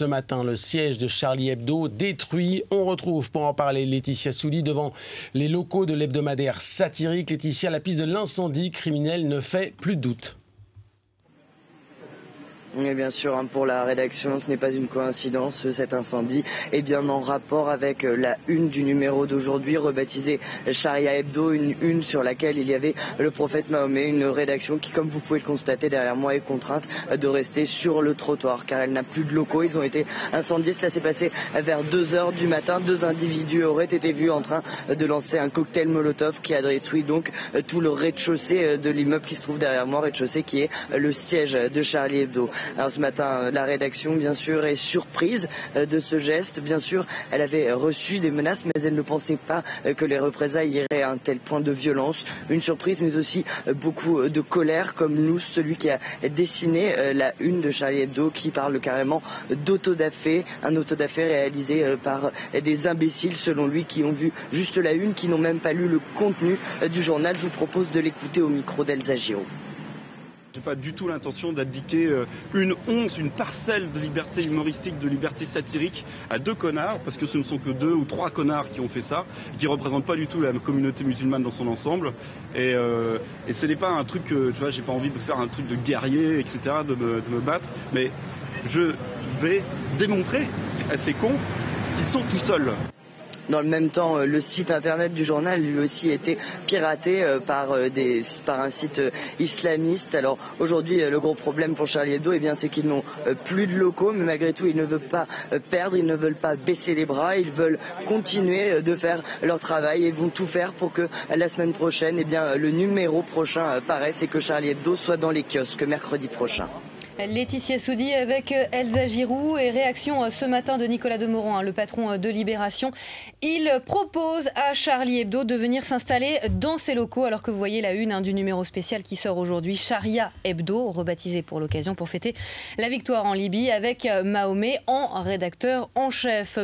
ce matin. Le siège de Charlie Hebdo détruit. On retrouve pour en parler Laetitia Soudi devant les locaux de l'hebdomadaire satirique. Laetitia, la piste de l'incendie criminel ne fait plus de doute. Et bien sûr, pour la rédaction, ce n'est pas une coïncidence, cet incendie est bien en rapport avec la une du numéro d'aujourd'hui, rebaptisée Sharia Hebdo, une une sur laquelle il y avait le prophète Mahomet, une rédaction qui, comme vous pouvez le constater derrière moi, est contrainte de rester sur le trottoir, car elle n'a plus de locaux. Ils ont été incendiés, cela s'est passé vers 2h du matin. 2 individus auraient été vus en train de lancer un cocktail Molotov qui a détruit donc tout le rez-de-chaussée de l'immeuble qui se trouve derrière moi, rez-de-chaussée qui est le siège de Charlie Hebdo. Alors ce matin, la rédaction, bien sûr, est surprise de ce geste. Bien sûr, elle avait reçu des menaces, mais elle ne pensait pas que les représailles iraient à un tel point de violence. Une surprise, mais aussi beaucoup de colère, comme nous, celui qui a dessiné la une de Charlie Hebdo, qui parle carrément d'autodafé, un autodafé réalisé par des imbéciles, selon lui, qui ont vu juste la une, qui n'ont même pas lu le contenu du journal. Je vous propose de l'écouter au micro d'Elsa Giraud. J'ai pas du tout l'intention d'abdiquer une once, une parcelle de liberté humoristique, de liberté satirique à 2 connards, parce que ce ne sont que 2 ou 3 connards qui ont fait ça, qui représentent pas du tout la communauté musulmane dans son ensemble. Et ce n'est pas un truc, tu vois, j'ai pas envie de faire un truc de guerrier, etc., de me battre, mais je vais démontrer à ces cons qu'ils sont tout seuls. Dans le même temps, le site internet du journal, lui aussi, a été piraté par un site islamiste. Alors aujourd'hui, le gros problème pour Charlie Hebdo, c'est qu'ils n'ont plus de locaux, mais malgré tout, ils ne veulent pas perdre, ils ne veulent pas baisser les bras, ils veulent continuer de faire leur travail et vont tout faire pour que la semaine prochaine, le numéro prochain paraisse et que Charlie Hebdo soit dans les kiosques mercredi prochain. Laetitia Soudi avec Elsa Giraud et réaction ce matin de Nicolas Demorand, le patron de Libération. Il propose à Charlie Hebdo de venir s'installer dans ses locaux alors que vous voyez la une du numéro spécial qui sort aujourd'hui, Sharia Hebdo, rebaptisé pour l'occasion pour fêter la victoire en Libye avec Mahomet en rédacteur en chef.